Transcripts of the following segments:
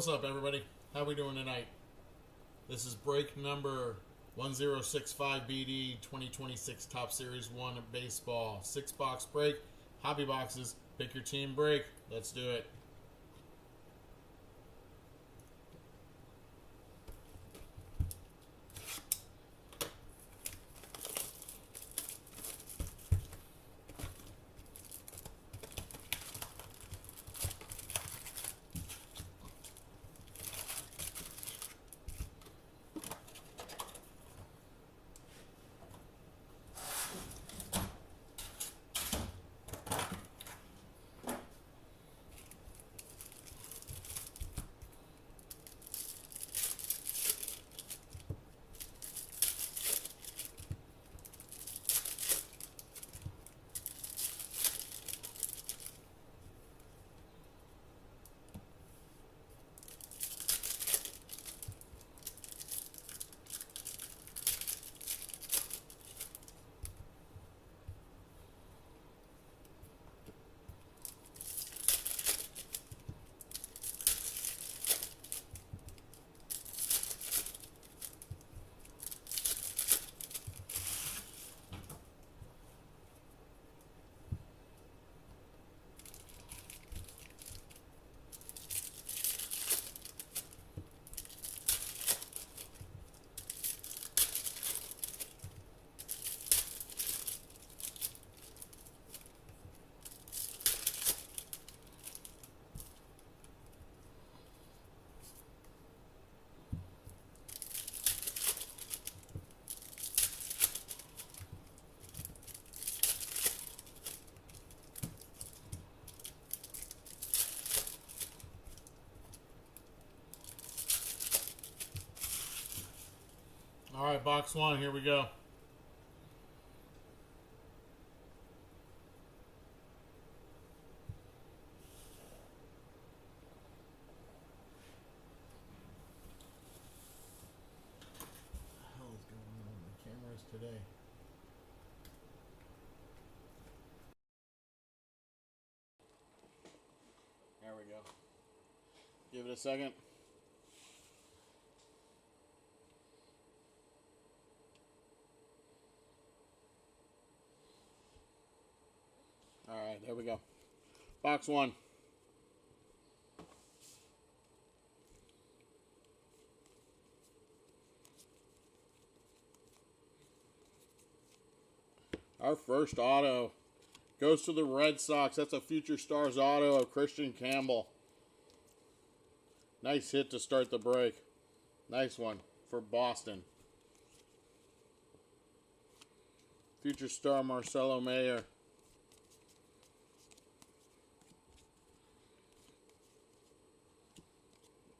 What's up, everybody? How we doing tonight? This is break number 1065 BD 2026 Top Series 1 Baseball. 6-box break. Hobby boxes. Pick your team break. Let's do it. All right, box one. Here we go. What the hell is going on with the cameras today? There we go. Give it a second. All right, there we go. Box one. Our first auto goes to the Red Sox. That's a Future Stars auto of Christian Campbell. Nice hit to start the break. Nice one for Boston. Future Star Marcelo Mayer.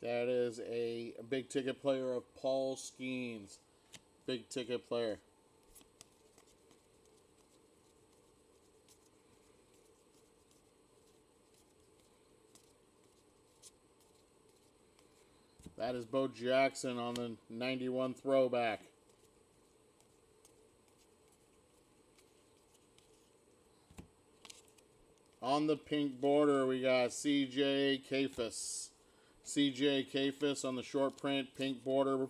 That is a big ticket player of Paul Skeens. Big ticket player. That is Bo Jackson on the 91 throwback. On the pink border, we got C.J. Kayfus. C.J. Kayfus on the short print, pink border.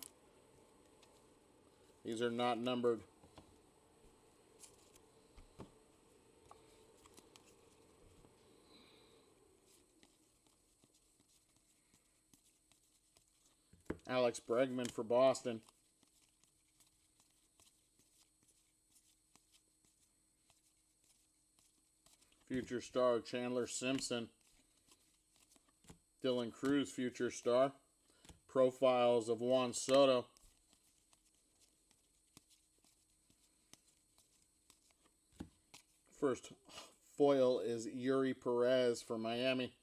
These are not numbered. Alex Bregman for Boston. Future Star Chandler Simpson. Dylan Cruz, Future Star. Profiles of Juan Soto. First foil is Yuri Perez for Miami.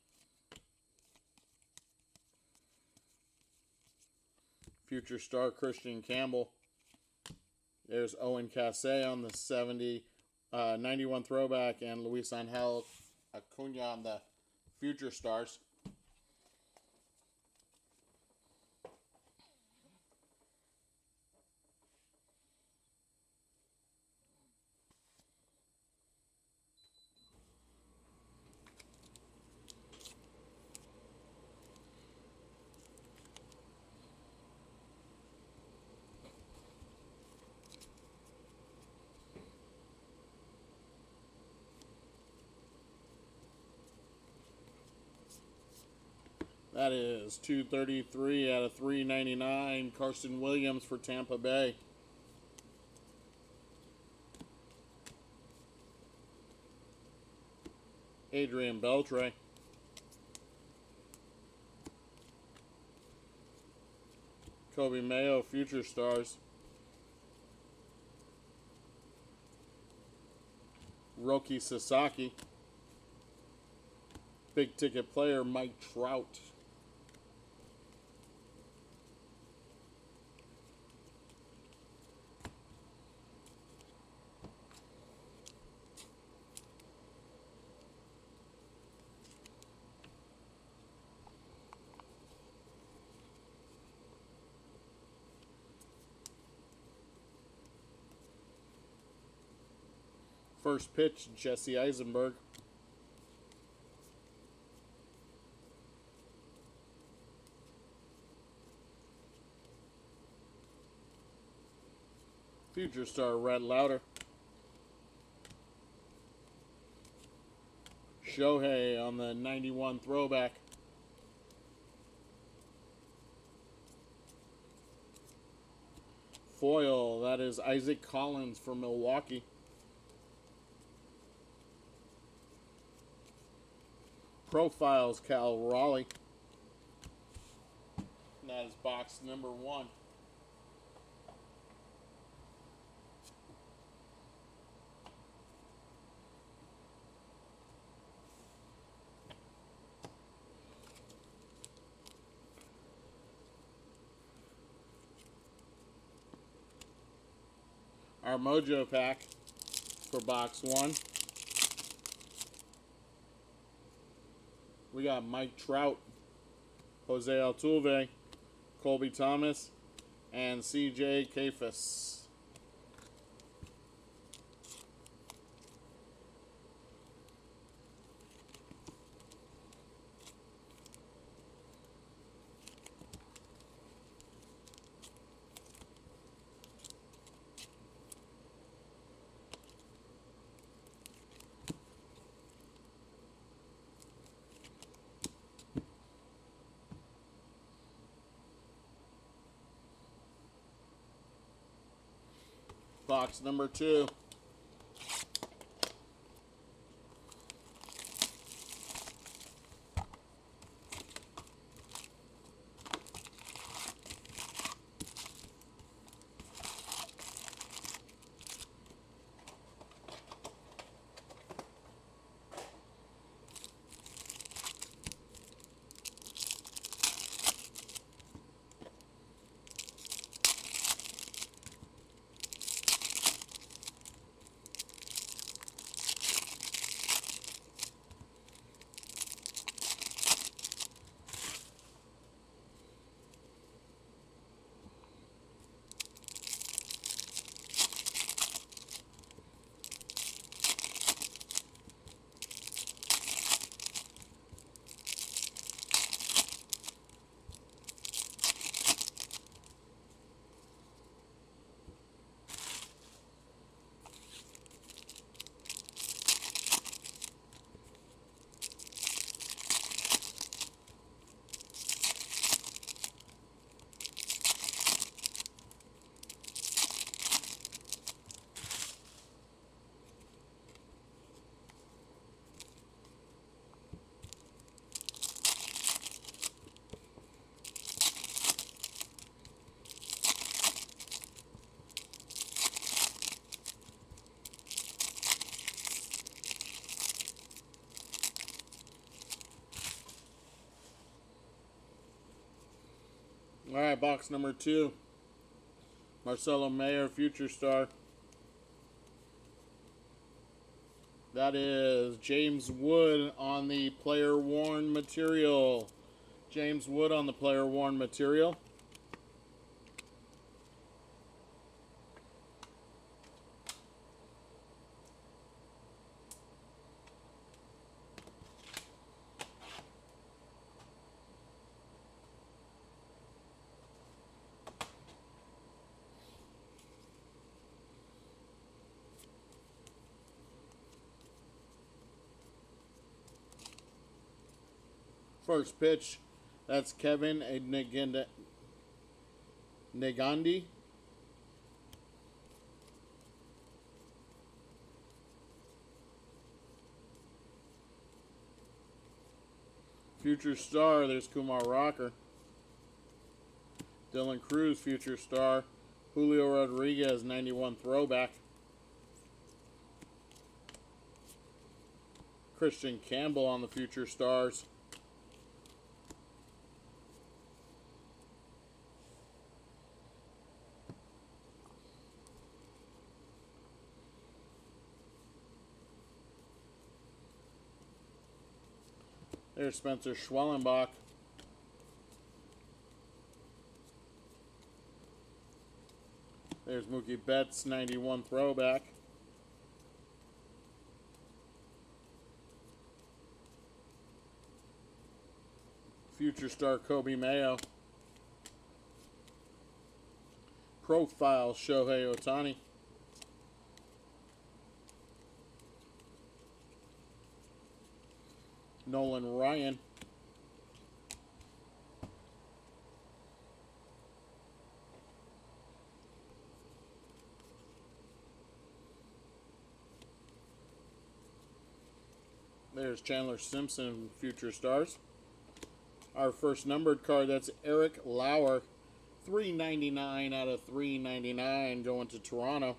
Future Star Christian Campbell. There's Owen Cassay on the 91 throwback, and Luis Angel Acuna on the Future Stars. That is 233 out of 399. Carson Williams for Tampa Bay. Adrian Beltre. Kobe Mayo, Future Stars. Roki Sasaki. Big ticket player, Mike Trout. First pitch, Jesse Eisenberg. Future Star, Rhett Lauder. Shohei on the 91 throwback. Foil, that is Isaac Collins for Milwaukee. Profiles, Cal Raleigh. And that is box number 1. Our Mojo pack for box 1. We got Mike Trout, Jose Altuve, Colby Thomas, and CJ Kayfus. Box number 2. All right, box number 2. Marcelo Mayer, Future Star. That is James Wood on the player worn material. James Wood on the player worn material. First pitch, That's Kevin Negandi. Future star, there's Kumar Rocker. Dylan Cruz, future star. Julio Rodriguez, 91 throwback. Christian Campbell on the future stars. There's Spencer Schwellenbach. There's Mookie Betts, 91 throwback. Future star Kobe Mayo. Profile Shohei Ohtani. Nolan Ryan. There's Chandler Simpson, future stars. Our first numbered card, that's Eric Lauer, $3.99 out of $3.99 going to Toronto.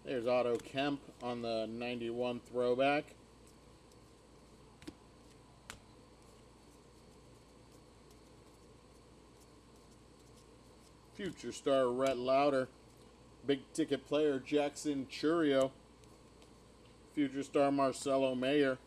There's Otto Kemp on the 91 throwback. Future star Rhett Lauder. Big ticket player Jackson Chourio. Future star Marcelo Mayer.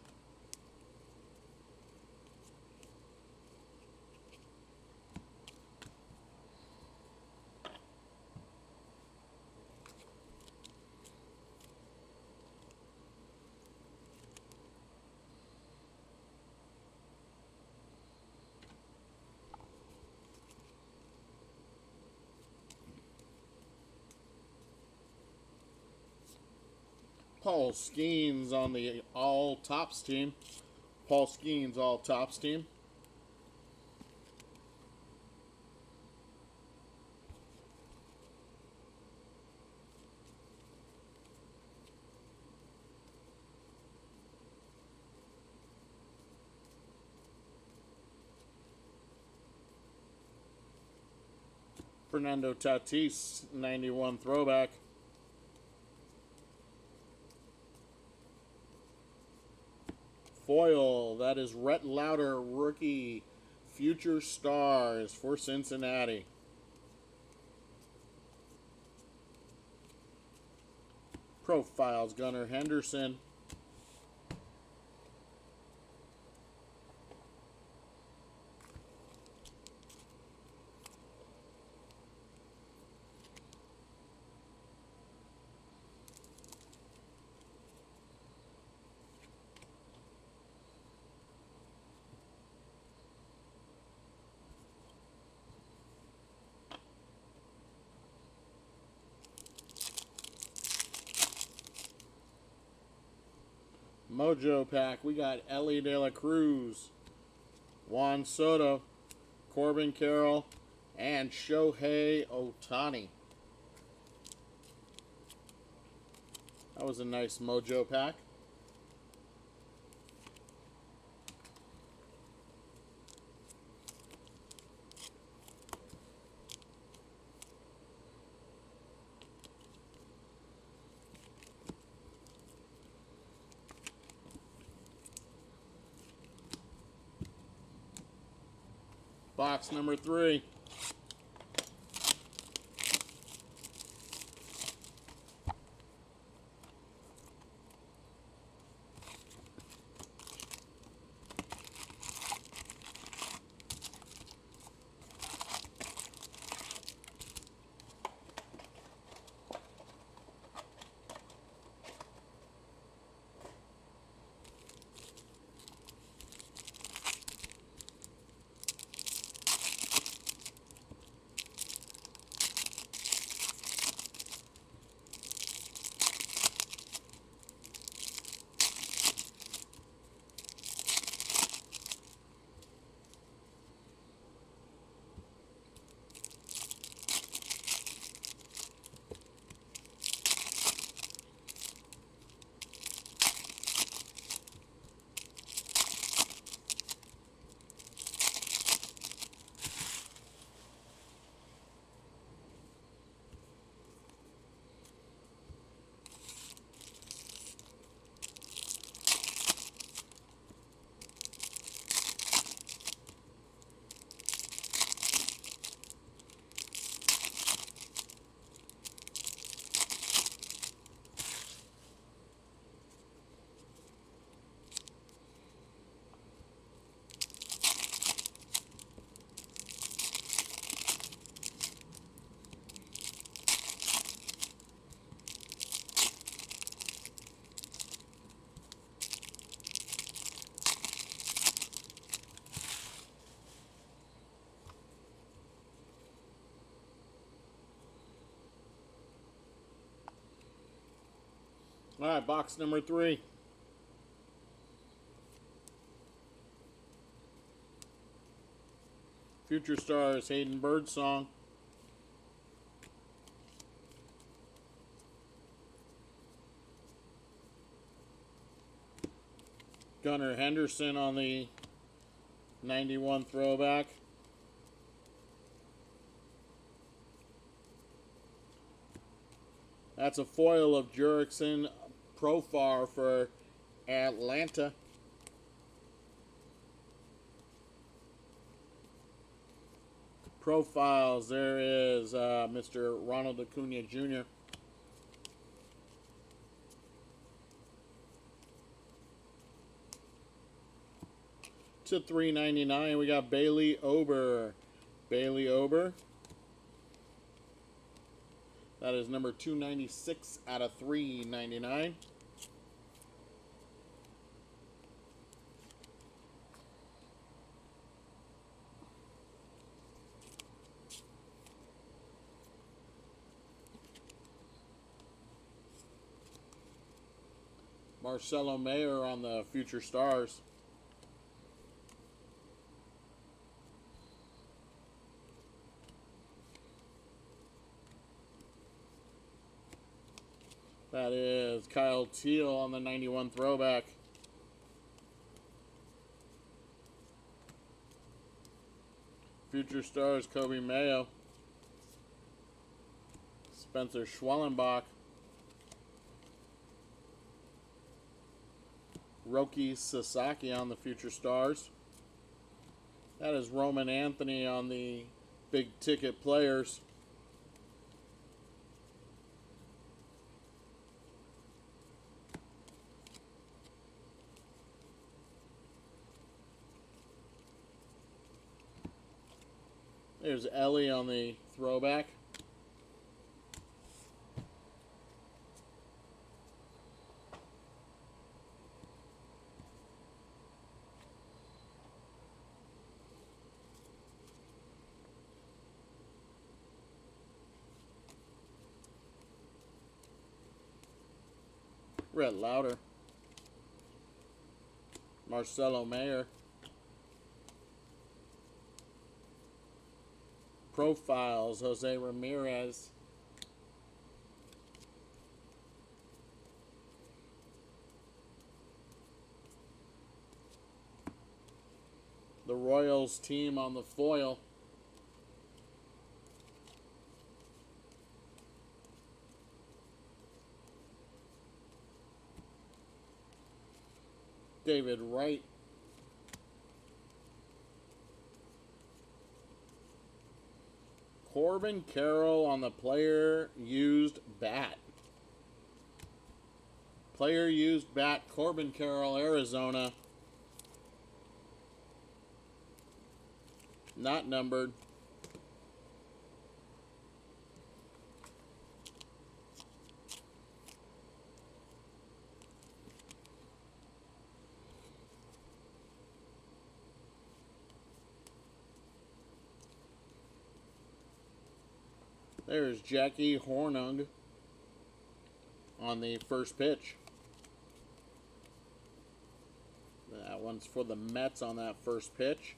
Paul Skeens on the All Tops team. Paul Skeens All Tops team. Fernando Tatis, 91 throwback. Foil, that is Rhett Lauder, rookie future stars for Cincinnati. Profiles, Gunnar Henderson. Mojo pack, we got Ellie De La Cruz, Juan Soto, Corbin Carroll, and Shohei Ohtani. That was a nice Mojo pack. Box number 3. All right, box number 3. Future Stars, Hayden Birdsong. Gunnar Henderson on the 91 throwback. That's a foil of Jurickson Profar for Atlanta. Profiles, there is Mr. Ronald Acuna Jr. To $3.99, we got Bailey Ober. Bailey Ober. That is number 296 out of $3.99. Marcelo Mayer on the Future Stars. That is Kyle Teal on the 91 throwback. Future Stars, Kobe Mayo. Spencer Schwellenbach. Roki Sasaki on the Future Stars. That is Roman Anthony on the big ticket players. There's Ellie on the throwback. Rhett Lauder. Marcelo Mayer. Profiles, Jose Ramirez. The Royals team on the foil. David Wright. Corbin Carroll on the player used bat. Player used bat, Corbin Carroll, Arizona. Not numbered. There's Jackie Hornung on the first pitch. That one's for the Mets on that first pitch.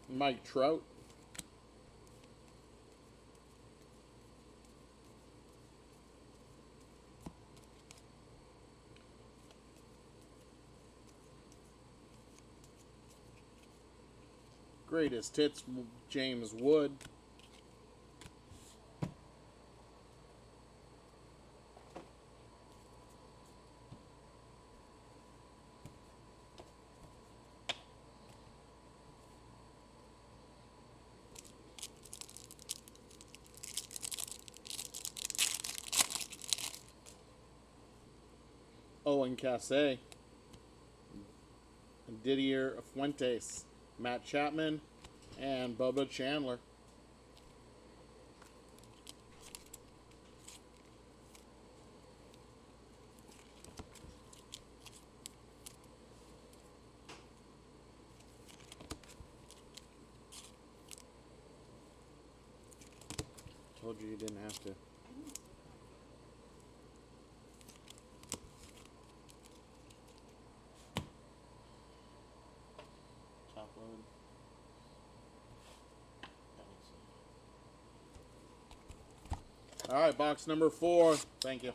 Mike Trout. Greatest hits, James Wood. Owen Casse. Didier Fuentes. Matt Chapman, and Bubba Chandler. Told you didn't have to. Top load. All right, box number 4. Thank you.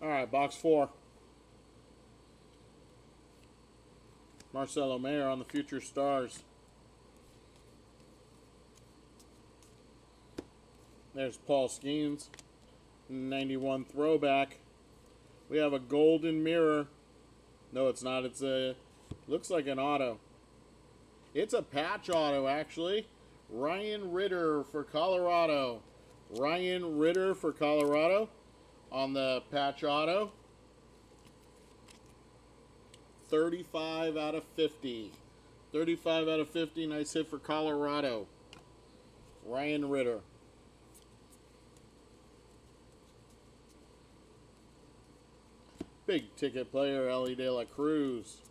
All right, box 4. Marcelo Mayer on the Future Stars. There's Paul Skeens, 91 throwback. We have a golden mirror. No, it's not. It's a, looks like an auto. It's a patch auto, actually. Ryan Ritter for Colorado. Ryan Ritter for Colorado on the patch auto. 35 out of 50. 35 out of 50. Nice hit for Colorado. Ryan Ritter. Big ticket player, Elly De La Cruz.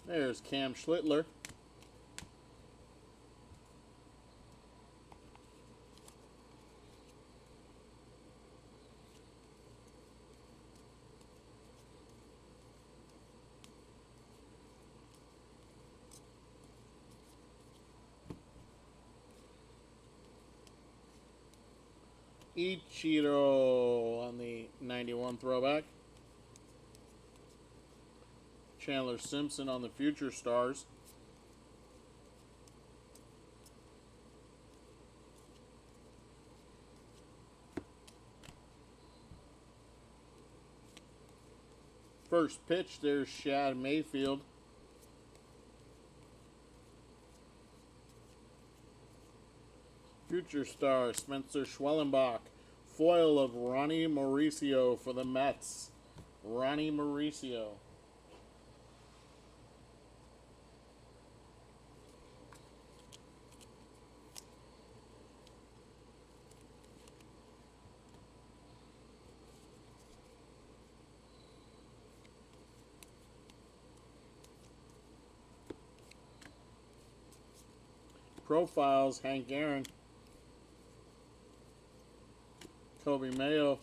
There's Cam Schlittler. Ichiro on the 91 throwback. Chandler Simpson on the Future Stars. First pitch, there's Shad Mayfield. Future Star, Spencer Schwellenbach. Foil of Ronnie Mauricio for the Mets. Ronnie Mauricio. Profiles, Hank Aaron. Kobe Mayo.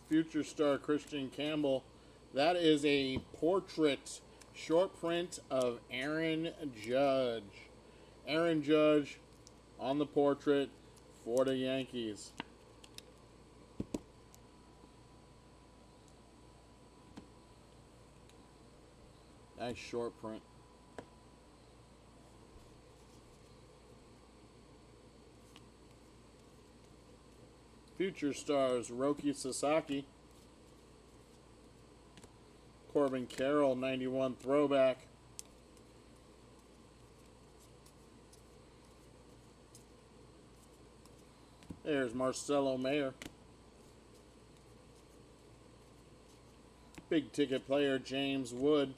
Future Star, Christian Campbell. That is a portrait short print of Aaron Judge. Aaron Judge on the portrait for the Yankees. Nice short print. Future Stars, Roki Sasaki. Corbin Carroll, 91 throwback. There's Marcelo Mayer. Big ticket player, James Wood.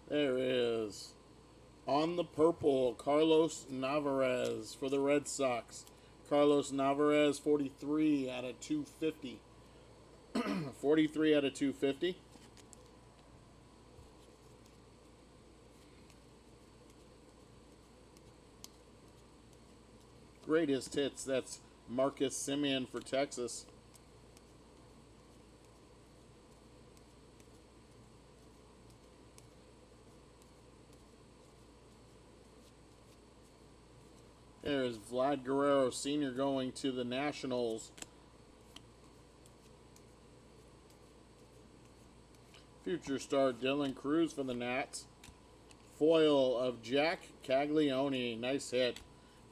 There is, on the purple, Carlos Navarez for the Red Sox. Carlos Navarez, 43 out of 250. 43 out of 250. Greatest hits, that's Marcus Semien for Texas. There's Vlad Guerrero Sr. going to the Nationals. Future star Dylan Cruz for the Nats. Foil of Jack Caglione. Nice hit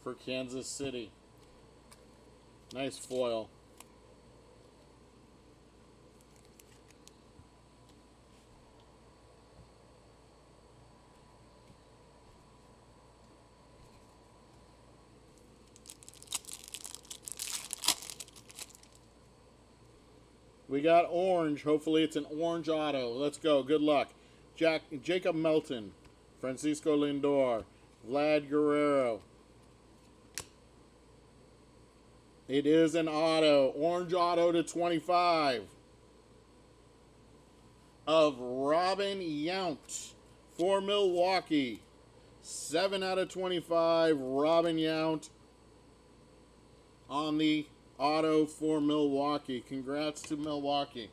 for Kansas City. Nice foil. We got orange. Hopefully it's an orange auto. Let's go. Good luck. Jacob Melton. Francisco Lindor. Vlad Guerrero. It is an auto. Orange auto to 25. Of Robin Yount for Milwaukee. 7 out of 25. Robin Yount on the auto for Milwaukee. Congrats to Milwaukee.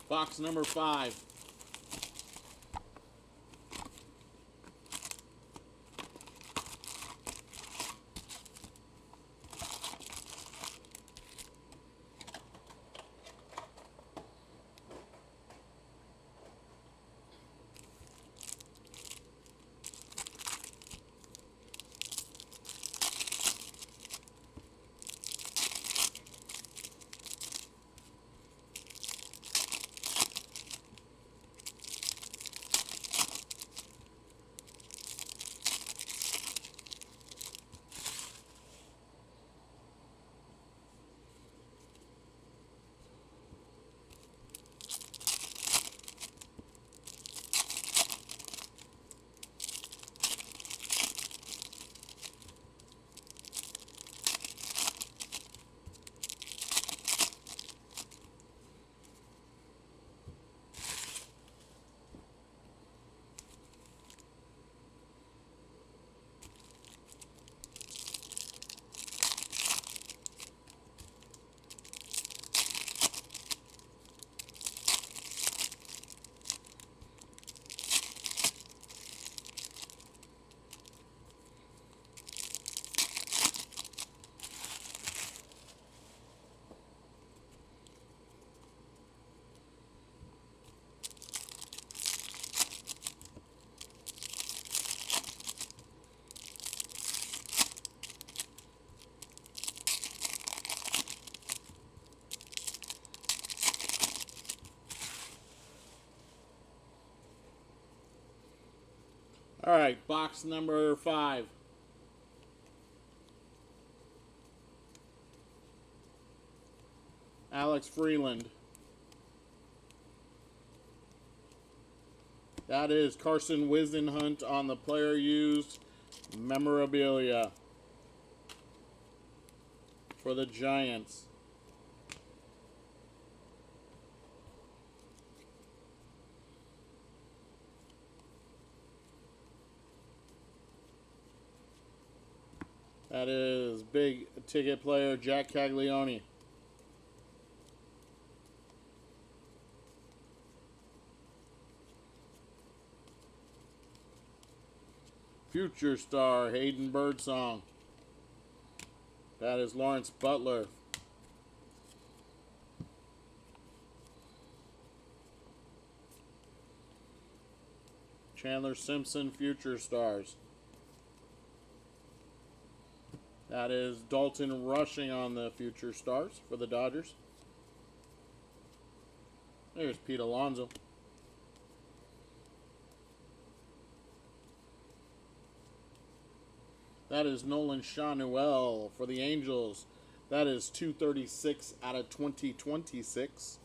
Box number 5. All right, box number 5. Alex Freeland. That is Carson Whisenhunt on the player used memorabilia for the Giants. That is big ticket player Jack Caglione. Future star Hayden Birdsong. That is Lawrence Butler. Chandler Simpson, Future Stars. That is Dalton Rushing on the Future Stars for the Dodgers. There's Pete Alonso. That is Nolan Shanuel for the Angels. That is 236 out of 2026.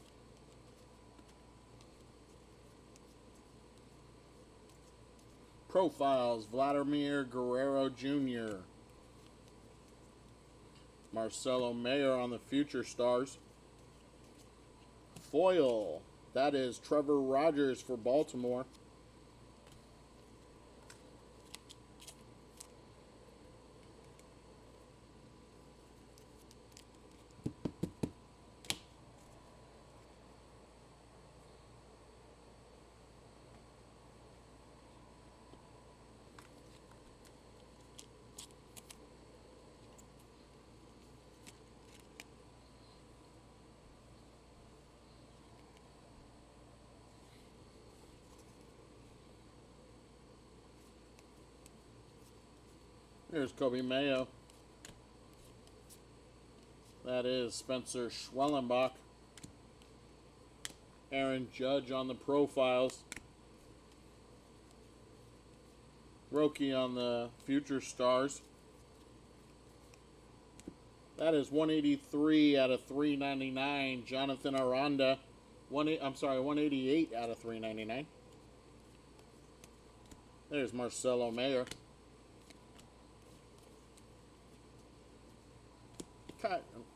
Profiles, Vladimir Guerrero Jr. Marcelo Mayer on the Future Stars. Foil, that is Trevor Rogers for Baltimore. Here's Kobe Mayo. That is Spencer Schwellenbach. Aaron Judge on the profiles. Roki on the Future Stars. That is 183 out of 399. Jonathan Aranda. 188 out of 399. There's Marcelo Mayer.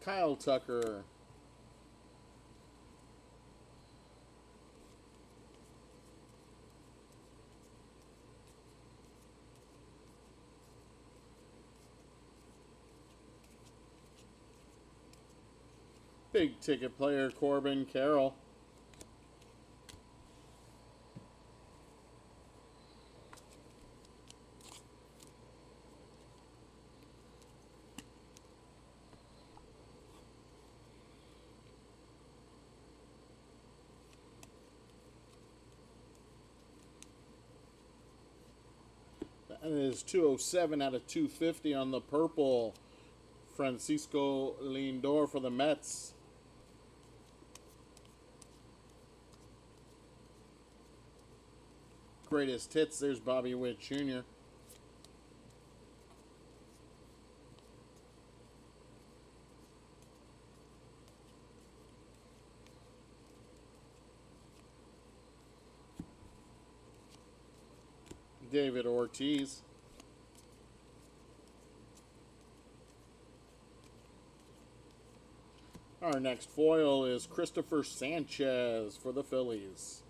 Kyle Tucker. Big ticket player Corbin Carroll. That is 207 out of 250 on the purple. Francisco Lindor for the Mets. Greatest hits, there's Bobby Witt Jr. David Ortiz. Our next foil is Christopher Sanchez for the Phillies.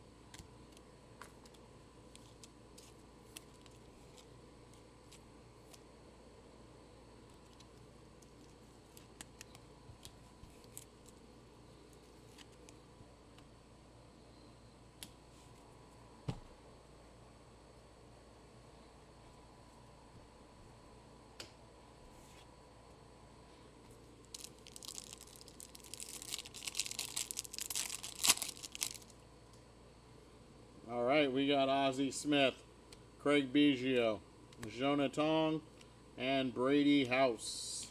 All right, we got Ozzie Smith, Craig Biggio, Jonah Tong, and Brady House.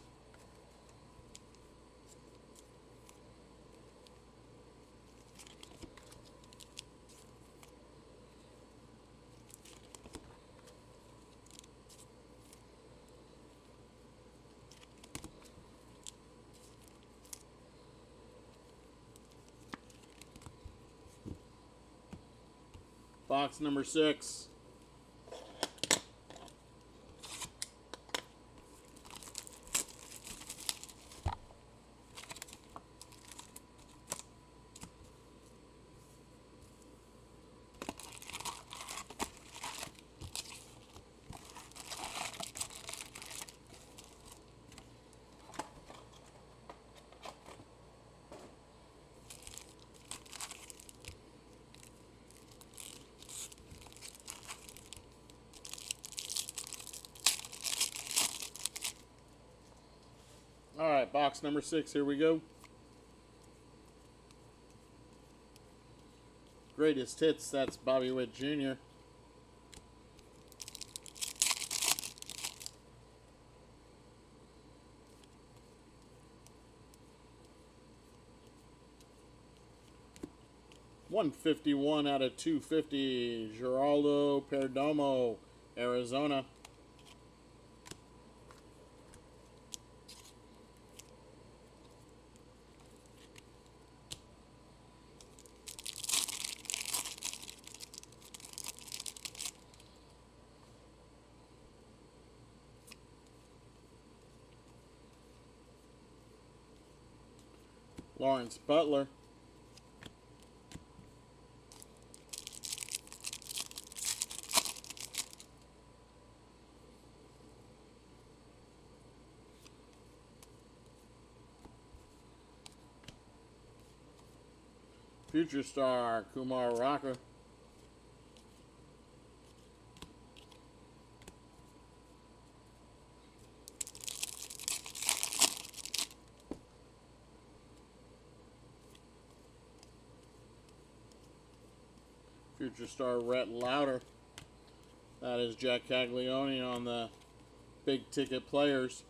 Box number 6. right, box number 6. Here we go. Greatest hits. That's Bobby Witt Jr. /151 out of 250. Geraldo Perdomo, Arizona. Lawrence Butler. Future star Kumar Rocker. Future star Rhett Lauder. That is Jack Caglione on the big ticket players.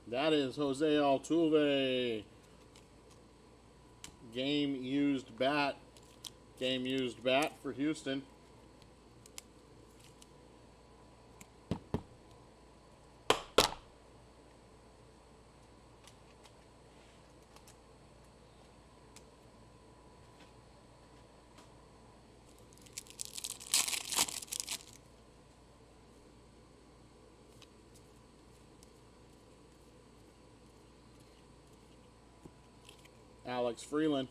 That is Jose Altuve. Game used bat. Game used bat for Houston. Alex Freeland.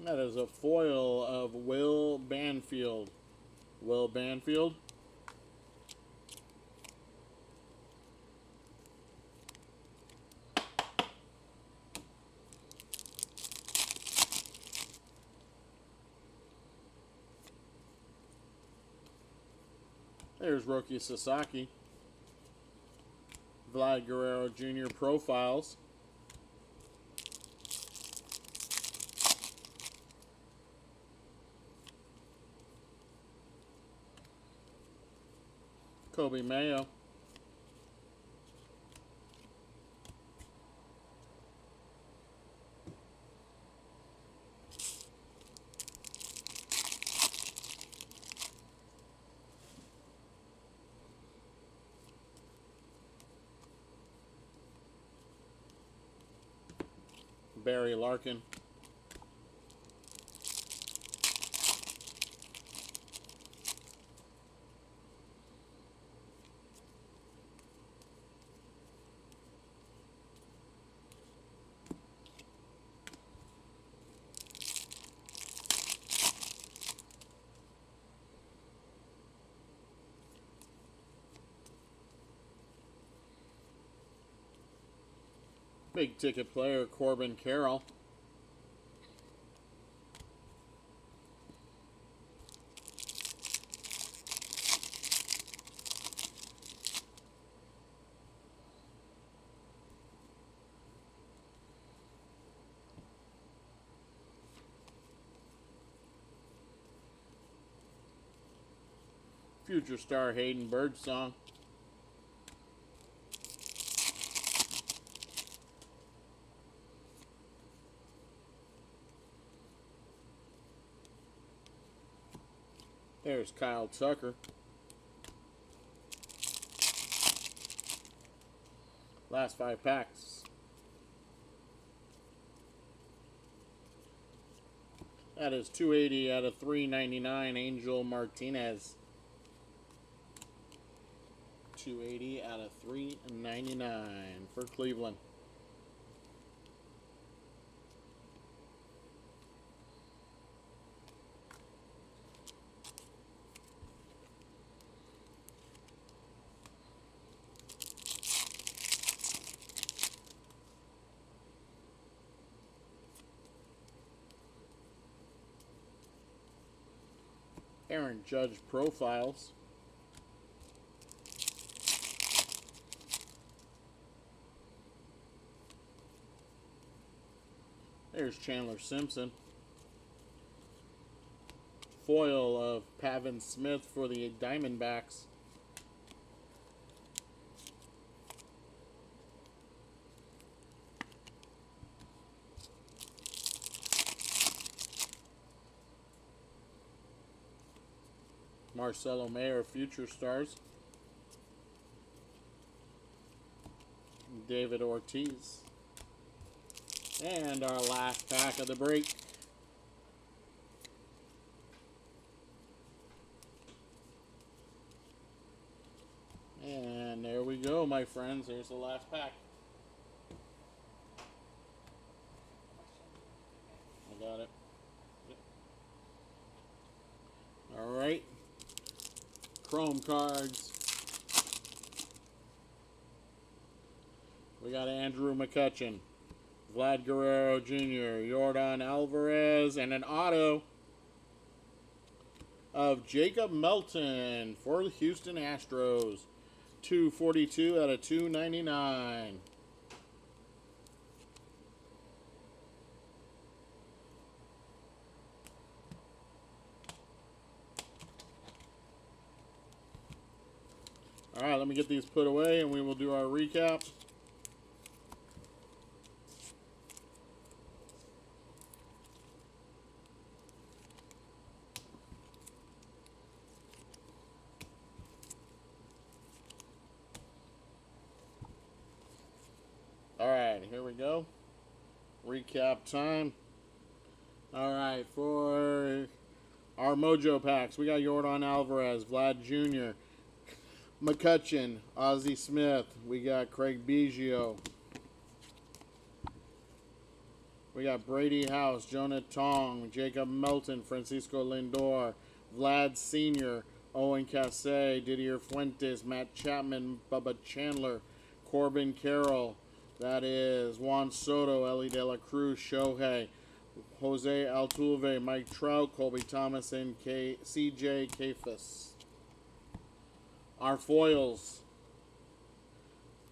That is a foil of Will Banfield. Will Banfield. There's Roki Sasaki. Vlad Guerrero Jr. profiles. Kobe Mayo. Barry Larkin. Big ticket player Corbin Carroll. Future star Hayden Birdsong. There's Kyle Tucker. Last 5 packs. That is 280 out of 399, Angel Martinez. 280 out of 399 for Cleveland. Aaron Judge profiles. There's Chandler Simpson. Foil of Pavin Smith for the Diamondbacks. Marcelo Mayer, Future Stars. David Ortiz. And our last pack of the break. And there we go, my friends. There's the last pack. I got it. All right. Chrome cards. We got Andrew McCutchen, Vlad Guerrero Jr., Yordan Alvarez, and an auto of Jacob Melton for the Houston Astros. 242 out of 299. All right, let me get these put away and we will do our recap. All right, here we go. Recap time. All right, for our Mojo packs, we got Yordan Alvarez, Vlad Jr., McCutchen, Ozzie Smith. We got Craig Biggio. We got Brady House, Jonah Tong, Jacob Melton, Francisco Lindor, Vlad Sr., Owen Cassay, Didier Fuentes, Matt Chapman, Bubba Chandler, Corbin Carroll. That is Juan Soto, Ellie De La Cruz, Shohei, Jose Altuve, Mike Trout, Colby Thomas, and CJ Kefis. Our foils: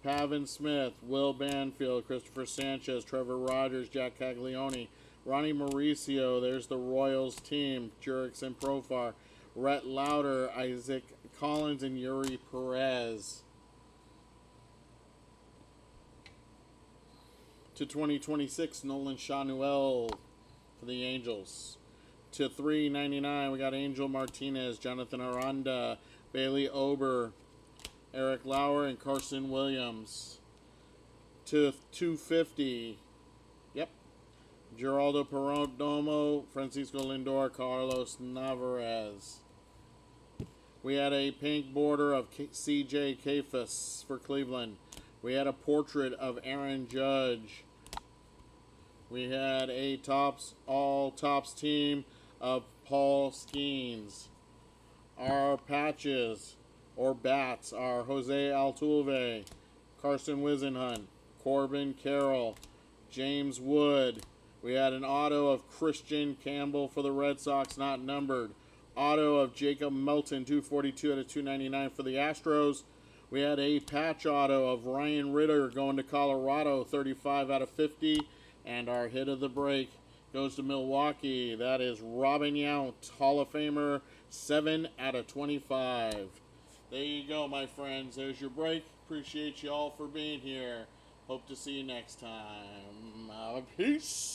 Pavin Smith, Will Banfield, Christopher Sanchez, Trevor Rogers, Jack Caglione, Ronnie Mauricio. There's the Royals team: Jurickson Profar, Rhett Lauder, Isaac Collins, and Yuri Perez. To 2026, Nolan Shanuel for the Angels. To 399, we got Angel Martinez, Jonathan Aranda, Bailey Ober, Eric Lauer, and Carson Williams. To 250, Geraldo Perdomo, Francisco Lindor, Carlos Navarez. We had a pink border of CJ Kefis for Cleveland. We had a portrait of Aaron Judge. We had a all tops team of Paul Skeens. Our patches, or bats, are Jose Altuve, Carson Whisenhunt, Corbin Carroll, James Wood. We had an auto of Christian Campbell for the Red Sox, not numbered. Auto of Jacob Melton, 242 out of 299 for the Astros. We had a patch auto of Ryan Ritter going to Colorado, 35 out of 50. And our hit of the break goes to Milwaukee. That is Robin Yount, Hall of Famer, 7 out of 25. There you go, my friends. There's your break. Appreciate you all for being here. Hope to see you next time. Peace.